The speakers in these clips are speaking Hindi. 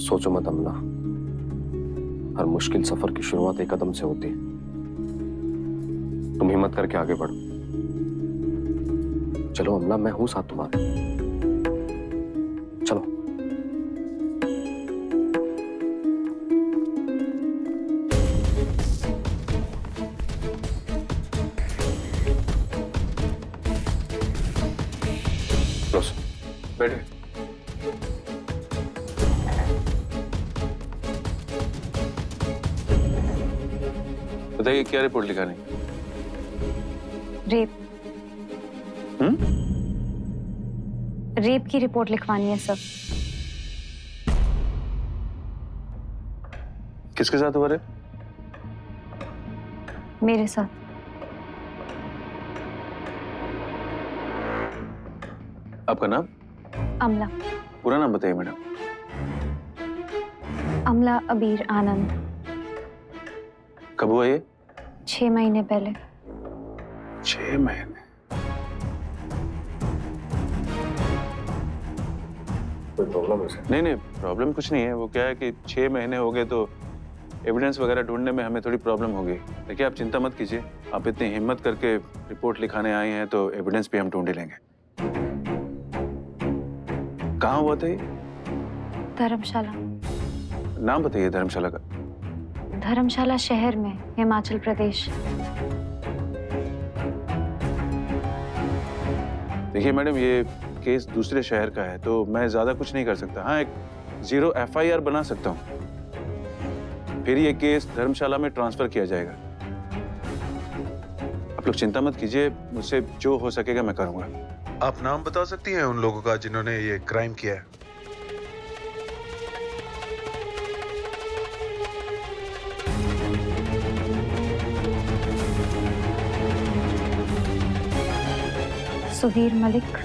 सोचो मत अमला, हर मुश्किल सफर की शुरुआत एक कदम से होती है। तुम हिम्मत करके आगे बढ़ो। चलो अमला, मैं हूं साथ तुम्हारे। चलो। बैठे। बताइए क्या रिपोर्ट लिखानी? रेप। रेप की रिपोर्ट लिखवानी है सर। किसके साथ हुआ रे? मेरे साथ। आपका नाम? अमला। पूरा नाम बताइए मैडम। अमला अबीर आनंद। कब हुआ ये? 6 महीने पहले। 6 महीने? कोई प्रॉब्लम है? नहीं नहीं, प्रॉब्लम कुछ नहीं है। वो क्या है कि 6 महीने हो गए तो एविडेंस वगैरह ढूंढने में हमें थोड़ी प्रॉब्लम होगी। देखिए आप चिंता मत कीजिए, आप इतनी हिम्मत करके रिपोर्ट लिखाने आए हैं तो एविडेंस भी हम ढूंढ ही लेंगे। कहाँ हुआ था ये? धर्मशाला। नाम बताइए धर्मशाला का। धर्मशाला शहर में, हिमाचल प्रदेश। देखिए मैडम, ये केस दूसरे शहर का है तो मैं ज्यादा कुछ नहीं कर सकता। हाँ, एक 0 FIR बना सकता हूँ, फिर ये केस धर्मशाला में ट्रांसफर किया जाएगा। आप लोग चिंता मत कीजिए, मुझसे जो हो सकेगा मैं करूंगा। आप नाम बता सकती हैं उन लोगों का जिन्होंने ये क्राइम किया है? सुधीर मलिक,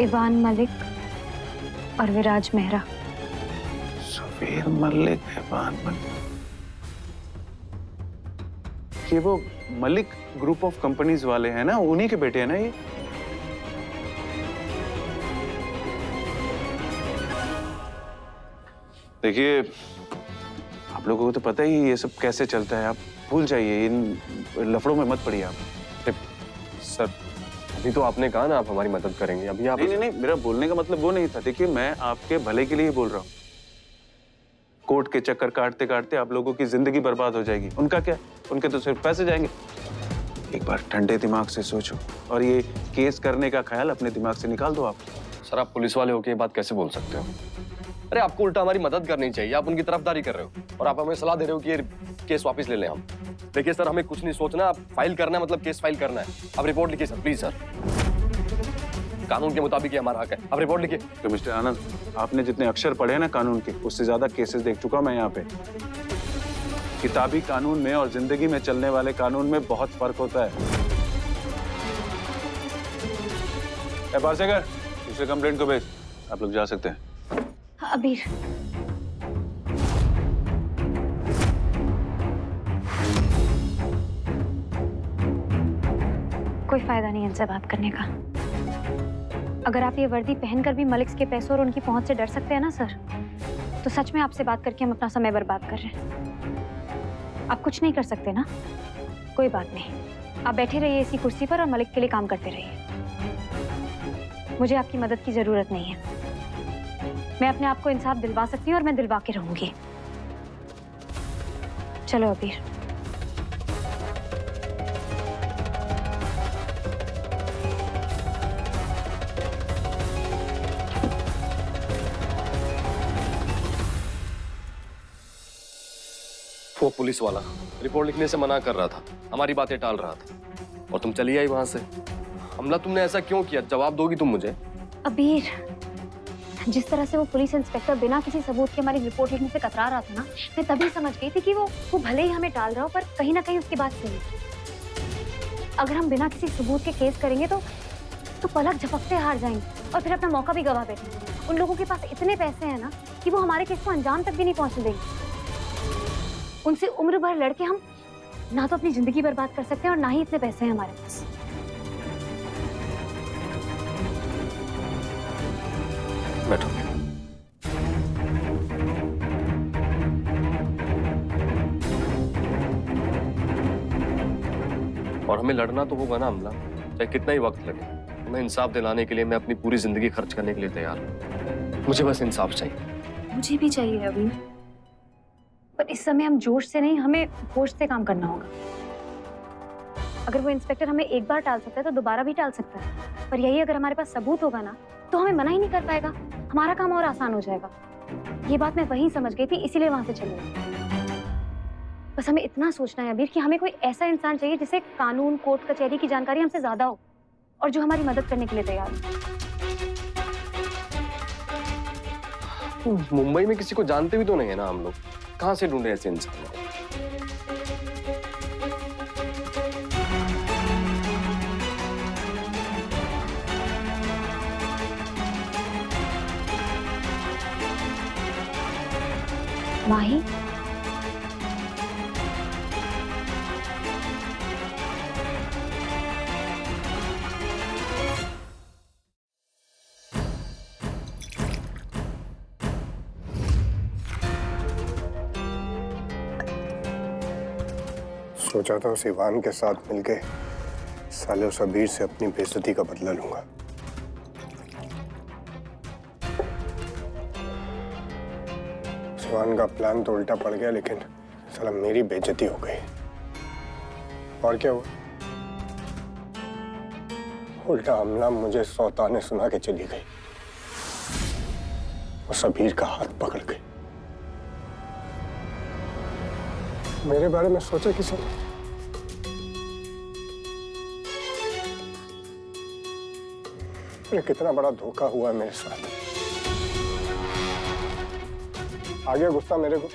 इवान मलिक और विराज मेहरा। सुधीर मलिक, इवान मलिक, ये वो मलिक ग्रुप ऑफ कंपनीज वाले हैं ना, उन्हीं के बेटे हैं ना ये? देखिए आप लोगों को तो पता ही ये सब कैसे चलता है, आप भूल जाइए, इन लफड़ों में मत पड़िए आप। सर, अभी तो आपने कहा ना आप हमारी मदद करेंगे, अभी आप... नहीं, मेरा बोलने का मतलब वो नहीं था। देखिए मैं आपके भले के लिए बोल रहा हूँ। कोर्ट के चक्कर काटते काटते आप लोगों की जिंदगी बर्बाद हो जाएगी। उनका क्या, उनके तो सिर्फ पैसे जाएंगे। एक बार ठंडे दिमाग से सोचो और ये केस करने का ख्याल अपने दिमाग से निकाल दो आप। सर, आप पुलिस वाले होके ये बात कैसे बोल सकते हो? अरे आपको उल्टा हमारी मदद करनी चाहिए, आप उनकी तरफदारी कर रहे हो और आप हमें सलाह दे रहे हो कि ये केस वापस ले लें हम। देखिए सर, हमें कुछ नहीं सोचना, आप फाइल करना है मतलब केस फाइल करना है। आप रिपोर्ट लिखिए सर, प्लीज सर। कानून के मुताबिक ये हमारा हक है, आप रिपोर्ट लिखिए। तो मिस्टर आनंद, आपने जितने अक्षर पढ़े हैं ना कानून के, उससे ज्यादा केसेस देख चुका मैं यहाँ पे। किताबी कानून में और जिंदगी में चलने वाले कानून में बहुत फर्क होता है। पारसेकर, दूसरे कंप्लेंट को भेज, आप लोग जा सकते हैं। अबीर, कोई फायदा नहीं इनसे बात करने का। अगर आप ये वर्दी पहनकर भी मलिक्स के पैसों और उनकी पहुंच से डर सकते हैं ना सर, तो सच में आपसे बात करके हम अपना समय बर्बाद कर रहे हैं। आप कुछ नहीं कर सकते ना? कोई बात नहीं, आप बैठे रहिए इसी कुर्सी पर और मलिक के लिए काम करते रहिए। मुझे आपकी मदद की जरूरत नहीं है। मैं अपने आप को इंसाफ दिलवा सकती हूँ और मैं दिलवा के रहूंगी। चलो अबीर। वो पुलिस वाला रिपोर्ट लिखने से मना कर रहा था, हमारी बातें टाल रहा था और तुम चली आई वहां से। अमला, तुमने ऐसा क्यों किया? जवाब दोगी तुम मुझे? अबीर, जिस तरह से वो पुलिस इंस्पेक्टर बिना किसी सबूत के हमारी रिपोर्ट लिखने से कतरा रहा था ना, मैं तभी समझ गई थी कि वो भले ही हमें टाल रहा हो पर कहीं ना कहीं उसकी बात सही। अगर हम बिना किसी सबूत के केस करेंगे तो पलक झपकते हार जाएंगे और फिर अपना मौका भी गवा बैठेंगे। उन लोगों के पास इतने पैसे हैं ना कि वो हमारे केस को अंजाम तक भी नहीं पहुंचने देंगे। उनसे उम्र भर लड़के हम ना तो अपनी जिंदगी बर्बाद कर सकते हैं और ना ही इतने पैसे हैं हमारे पास। बैठो। और हमें लड़ना तो होगा ना अमला, चाहे कितना ही वक्त लगे। मैं इंसाफ दिलाने के लिए मैं अपनी पूरी जिंदगी खर्च करने के लिए तैयार हूँ। मुझे बस इंसाफ चाहिए। मुझे भी चाहिए अभी, पर इस समय हम जोश से नहीं, हमें होश से काम करना होगा। अगर वो इंस्पेक्टर हमें एक बार टाल सकता है तो दोबारा भी टाल सकता है, पर यही अगर हमारे पास सबूत होगा ना तो हमें मना ही नहीं कर पाएगा, हमारा काम और आसान हो जाएगा। ये बात मैं वहीं समझ गई थी, इसीलिए वहां से चली गई। बस हमें इतना सोचना है अबीर कि हमें कोई ऐसा इंसान चाहिए जिसे कानून, कोर्ट कचहरी की जानकारी हमसे ज्यादा हो और जो हमारी मदद करने के लिए तैयार हो। मुंबई में किसी को जानते भी तो नहीं है ना हम लोग, कहाँ से ढूंढे ऐसे इंसान को? माही, सोचा था उस इवान के साथ मिलके साले उस अबीर से अपनी बेइज्जती का बदला लूंगा। इवान का प्लान तो उल्टा पड़ गया, लेकिन साला मेरी बेइज्जती हो गई। और क्या हुआ? उल्टा अमला मुझे सौताने सुना के चली गई, उस अबीर का हाथ पकड़ गई। मेरे बारे में सोचा किसी ने? अरे कितना बड़ा धोखा हुआ मेरे साथ। आ गया गुस्सा मेरे को।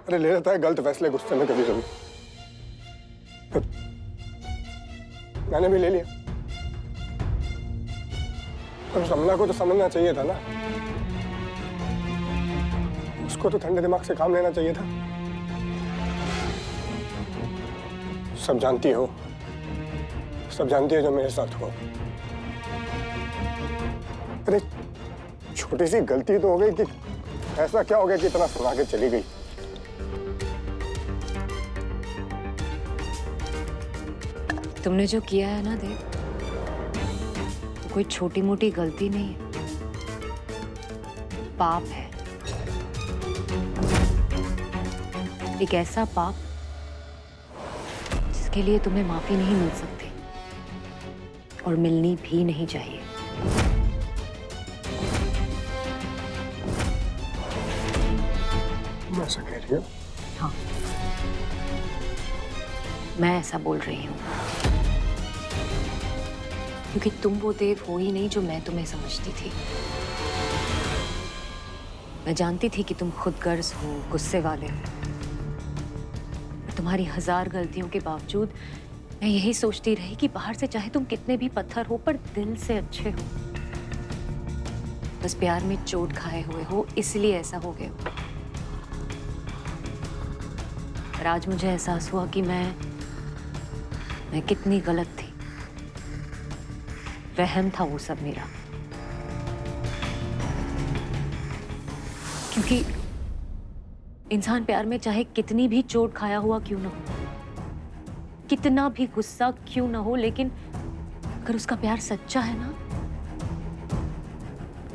अरे ले लेता है गलत फैसले गुस्से में कभी कभी। मैंने भी ले लिया। पर उस अमला को तो समझना चाहिए था ना, उसको तो ठंडे दिमाग से काम लेना चाहिए था। सब जानती हो, सब जानती है जो मेरे साथ हुआ। अरे छोटी सी गलती तो हो गई, कि ऐसा क्या हो गया कि इतना सुना के चली गई। तुमने जो किया है ना देव, वो कोई छोटी मोटी गलती नहीं है, पाप है। एक ऐसा पाप जिसके लिए तुम्हें माफी नहीं मिल सकती और मिलनी भी नहीं चाहिए। मैं ऐसा कह रही हूँ? हाँ, मैं ऐसा बोल रही हूँ क्योंकि तुम वो देव हो ही नहीं जो मैं तुम्हें समझती थी। मैं जानती थी कि तुम खुदगर्ज हो, गुस्से वाले हो। तुम्हारी 1000 गलतियों के बावजूद मैं यही सोचती रही कि बाहर से चाहे तुम कितने भी पत्थर हो, पर दिल से अच्छे हो। बस प्यार में चोट खाए हुए हो, इसलिए ऐसा हो गया हो। पर आज मुझे एहसास हुआ कि मैं कितनी गलत थी। वहम था वो सब मेरा, क्योंकि इंसान प्यार में चाहे कितनी भी चोट खाया हुआ क्यों ना हो, कितना भी गुस्सा क्यों ना हो, लेकिन अगर उसका प्यार सच्चा है ना,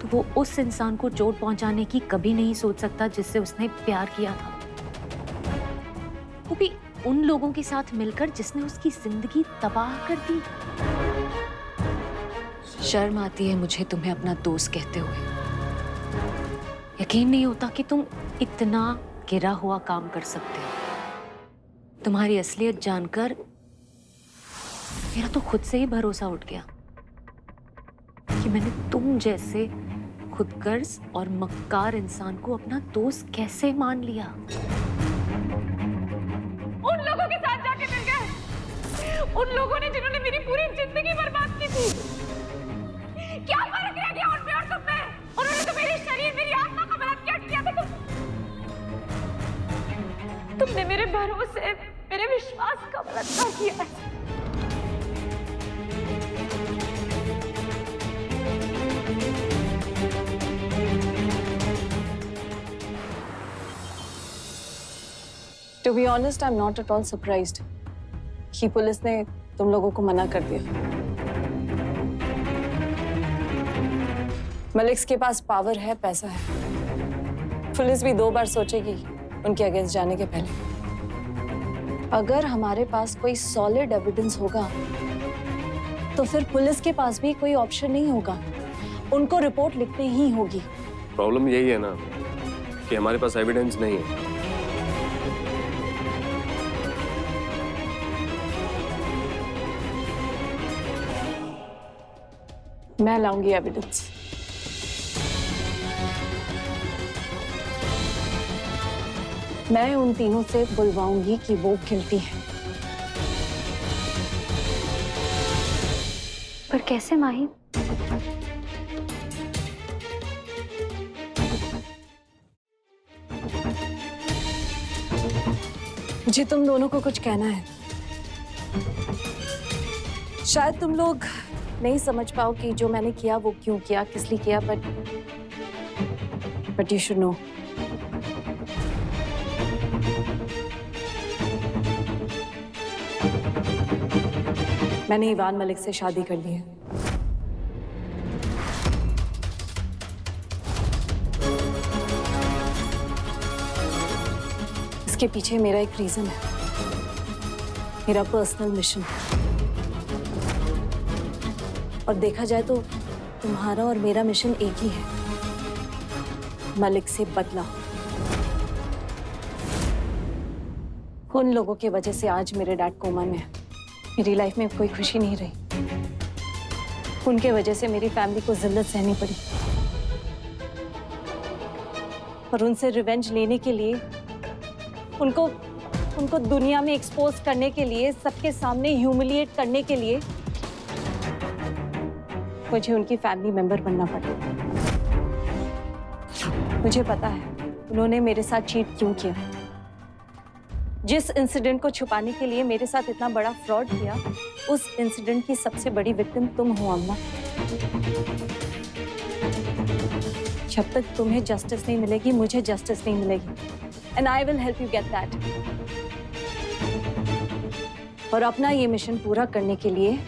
तो वो उस इंसान को चोट पहुंचाने की कभी नहीं सोच सकता जिससे उसने प्यार किया था, वो भी उन लोगों के साथ मिलकर जिसने उसकी जिंदगी तबाह कर दी। शर्म आती है मुझे तुम्हें अपना दोस्त कहते हुए। यकीन नहीं होता कि तुम इतना गिरा हुआ काम कर सकते हो। तुम्हारी असलियत जानकर मेरा तो खुद से ही भरोसा उठ गया कि मैंने तुम जैसे खुदगर्ज और मक्कार इंसान को अपना दोस्त कैसे मान लिया। उन लोगों के साथ जाके मिल गए, उन लोगों ने जिन्होंने मेरी पूरी जिंदगी बर्बाद की थी। क्या फर्क रह गया उनमें और तुम में? उन्होंने तो मेरे शरीर, मेरी आत्मा का बलात्कार किया था। तुमने मेरे भरोसे, मेरे विश्वास का बलात्कार किया है। To be honest, I'm not at all surprised कि पुलिस ने तुम लोगों को मना कर दिया। मलिक्स के पास पावर है, पैसा है। पुलिस भी 2 बार सोचेगी उनके अगेंस्ट जाने के पहले। अगर हमारे पास कोई सॉलिड एविडेंस होगा तो फिर पुलिस के पास भी कोई ऑप्शन नहीं होगा, उनको रिपोर्ट लिखनी ही होगी। प्रॉब्लम यही है ना कि हमारे पास एविडेंस नहीं है। मैं लाऊंगी एविडेंस। मैं उन तीनों से बुलवाऊंगी कि वो गिल्टी है। पर कैसे माही? मुझे तुम दोनों को कुछ कहना है। शायद तुम लोग नहीं समझ पाओ कि जो मैंने किया वो क्यों किया, किस लिए किया, बट यू शुड नो। मैंने इवान मलिक से शादी कर ली है। इसके पीछे मेरा एक रीजन है, मेरा पर्सनल मिशन। और देखा जाए तो तुम्हारा और मेरा मिशन एक ही है, मलिक से बदला। उन लोगों की वजह से आज मेरे डैड कोमा में है। मेरी लाइफ में कोई खुशी नहीं रही। उनके वजह से मेरी फैमिली को जिल्लत सहनी पड़ी। और उनसे रिवेंज लेने के लिए, उनको दुनिया में एक्सपोज करने के लिए, सबके सामने ह्यूमिलिएट करने के लिए मुझे उनकी फैमिली मेंबर बनना पड़ा। मुझे पता है उन्होंने मेरे साथ चीट क्यों किया। जिस इंसिडेंट को छुपाने के लिए मेरे साथ इतना बड़ा फ्रॉड किया, उस इंसिडेंट की सबसे बड़ी विक्टिम तुम हो अम्मा। जब तक तुम्हें जस्टिस नहीं मिलेगी, मुझे जस्टिस नहीं मिलेगी। And I will help you get that. और अपना ये मिशन पूरा करने के लिए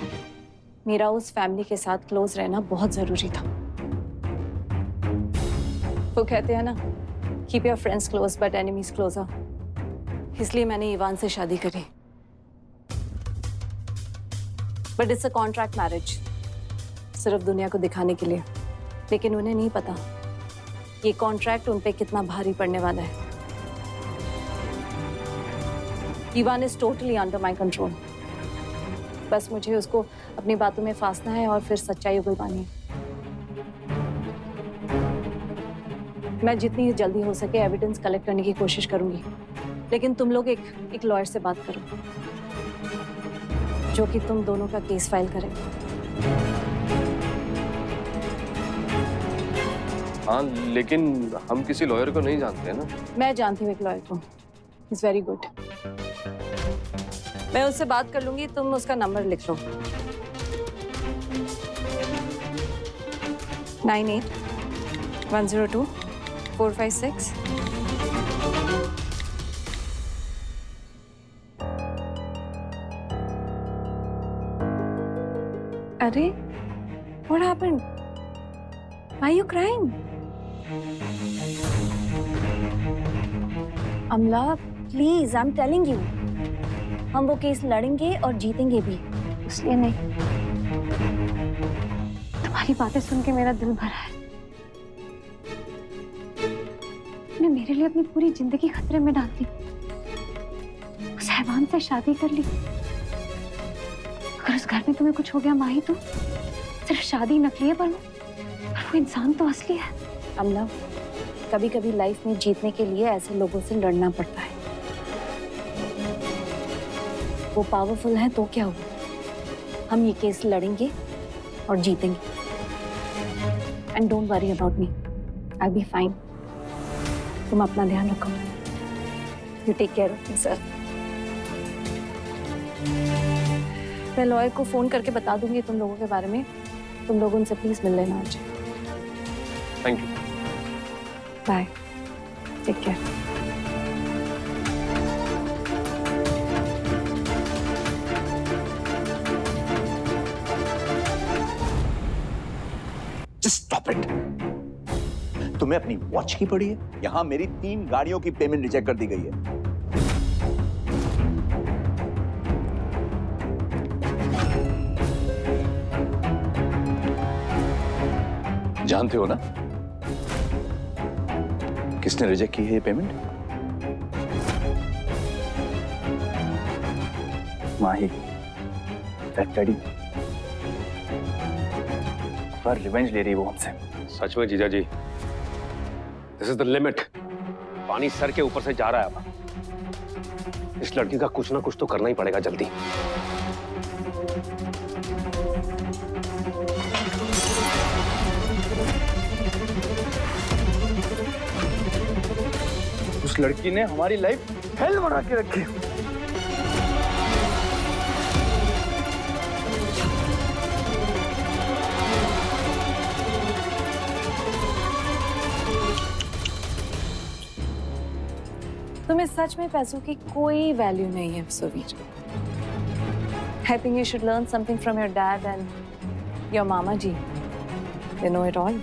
मेरा उस फैमिली के साथ क्लोज रहना बहुत जरूरी था। वो कहते हैं ना, keep your friends close but enemies closer. इसलिए मैंने इवान से शादी करी। But it's a contract marriage, सिर्फ दुनिया को दिखाने के लिए। लेकिन उन्हें नहीं पता ये कॉन्ट्रैक्ट उन पे कितना भारी पड़ने वाला है। Ivan is totally under my control. बस मुझे उसको अपनी बातों में फांसना है और फिर सच्चाई उगलवानी है। मैं जितनी जल्दी हो सके एविडेंस कलेक्ट करने की कोशिश करूंगी, लेकिन तुम लोग एक लॉयर से बात करो जो कि तुम दोनों का केस फाइल करे। हाँ, लेकिन हम किसी लॉयर को नहीं जानते हैं ना। मैं जानती हूँ एक लॉयर को, इज वेरी गुड। मैं उससे बात कर लूंगी, तुम उसका नंबर लिख लो। 98-102-456। अरे, what happened? Why are you crying? अमला, please, I'm telling you. हम वो केस लड़ेंगे और जीतेंगे भी। इसलिए नहीं, तुम्हारी बातें सुन के मेरा दिल भरा है। तुमने मेरे लिए अपनी पूरी जिंदगी खतरे में डाल दी। उस हैवान से शादी कर ली। अगर उस घर में तुम्हें कुछ हो गया माही, तो सिर्फ शादी नकली है, पर वो इंसान तो असली है। अमला, कभी कभी लाइफ में जीतने के लिए ऐसे लोगों से लड़ना पड़ता है। वो पावरफुल है तो क्या हुआ, हम ये केस लड़ेंगे और जीतेंगे। And don't worry about me, I be fine. तुम अपना ध्यान रखो। You take care of yourself. मैं लॉयर को फोन करके बता दूंगी तुम लोगों के बारे में। तुम लोग उनसे प्लीज मिल लेना आज। Thank you. Bye, take care. तुम्हें अपनी वॉच की पड़ी है? यहाँ मेरी 3 गाड़ियों की पेमेंट रिजेक्ट कर दी गई है। जानते हो ना किसने रिजेक्ट की है ये पेमेंट? माही, दैट डैडी पर रिवेंज ले रही वो हमसे। सच में जीजा जी, दिस इज द लिमिट। पानी सर के ऊपर से जा रहा है अब। इस लड़की का कुछ ना कुछ तो करना ही पड़ेगा जल्दी। उस लड़की ने हमारी लाइफ हेल बना के रखी। तुम्हें सच में पैसों की कोई वैल्यू नहीं है Suvir. I think you should learn something from your dad and your mama ji. They know it all.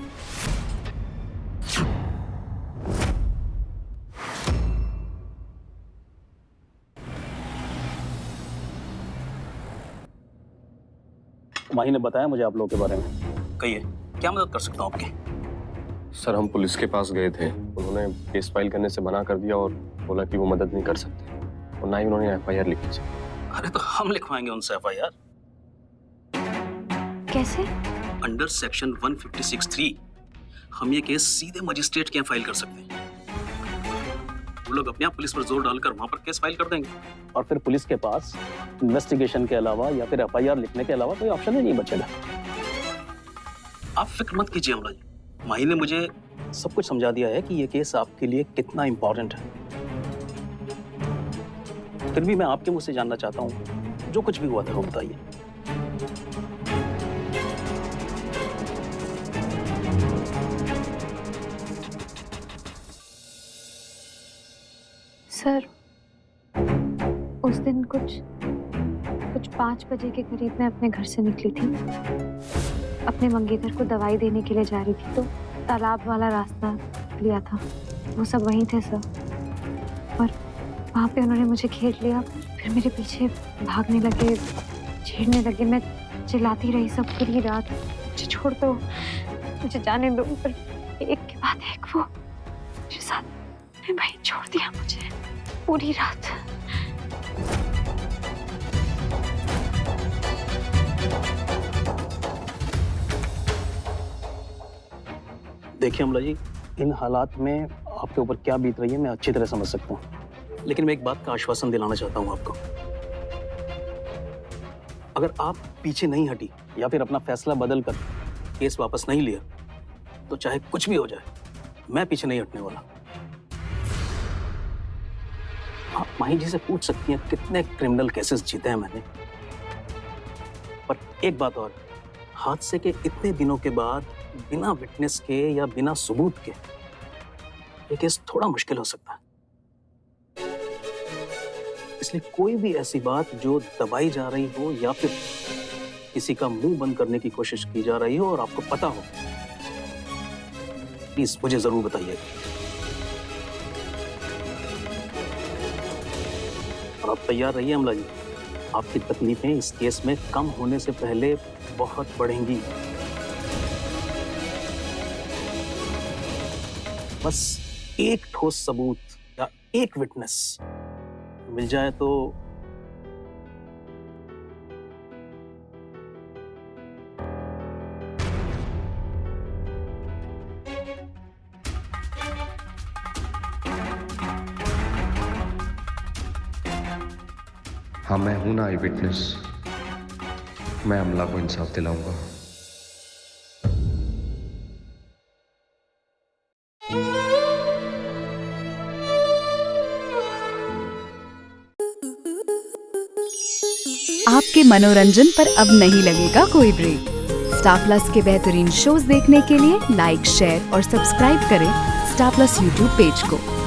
माही ने बताया मुझे आप लोगों के बारे में। कहिए, क्या मदद कर सकता हूँ आपकी? सर हम पुलिस के पास गए थे, उन्होंने केस फाइल करने से मना कर दिया और बोला कि वो मदद नहीं कर सकते और ना ही उन्होंने FIR लिखी थी। अरे तो हम लिखवाएंगे उनसे FIR। कैसे? अंडर सेक्शन 156(3) हम ये केस सीधे मजिस्ट्रेट के यहाँ फाइल कर सकते हैं। वो लोग अपने आप पुलिस पर जोर डालकर वहां पर केस फाइल कर देंगे और फिर पुलिस के पास इन्वेस्टिगेशन के अलावा या फिर FIR लिखने के अलावा कोई ऑप्शन ही नहीं बचेगा। आप फिक्र मत कीजिए अमला जी, माही ने मुझे सब कुछ समझा दिया है कि ये केस आपके लिए कितना इंपॉर्टेंट है। फिर भी मैं आपके मुंह से जानना चाहता हूँ, जो कुछ भी हुआ था वो बताइए। सर, उस दिन कुछ 5 बजे के करीब मैं अपने घर से निकली थी। अपने मंगेतर को दवाई देने के लिए जा रही थी तो तालाब वाला रास्ता लिया था। वो सब वहीं थे सर, और वहाँ पे उन्होंने मुझे घेर लिया। फिर मेरे पीछे भागने लगे, छेड़ने लगे। मैं चिल्लाती रही सब पूरी रात, मुझे छोड़ दो, मुझे जाने दो। पर एक के बाद एक वो मेरे साथ में वहीं छोड़ दिया मुझे पूरी रात। देखिए अमला जी, इन हालात में आपके ऊपर क्या बीत रही है मैं अच्छी तरह समझ सकता हूँ, लेकिन मैं एक बात का आश्वासन दिलाना चाहता हूँ आपको। अगर आप पीछे नहीं हटी या फिर अपना फैसला बदल कर केस वापस नहीं लिया तो चाहे कुछ भी हो जाए, मैं पीछे नहीं हटने वाला। आप माही जी से पूछ सकती हैं कितने क्रिमिनल केसेस जीते हैं मैंने। पर एक बात और, हादसे के इतने दिनों के बाद बिना विटनेस के या बिना सबूत के ये केस थोड़ा मुश्किल हो सकता है। इसलिए कोई भी ऐसी बात जो दबाई जा रही हो या फिर किसी का मुंह बंद करने की कोशिश की जा रही हो और आपको पता हो, प्लीज मुझे जरूर बताइए। और आप तैयार रहिए अमला जी, आपकी तकलीफें इस केस में कम होने से पहले बहुत बढ़ेंगी। बस एक ठोस सबूत या एक विटनेस मिल जाए तो हाँ, मैं हूं ना आई विटनेस। मैं अमला को इंसाफ दिलाऊंगा। आपके मनोरंजन पर अब नहीं लगेगा कोई ब्रेक। स्टार प्लस के बेहतरीन शोज देखने के लिए लाइक, शेयर और सब्सक्राइब करें स्टार प्लस यूट्यूब पेज को।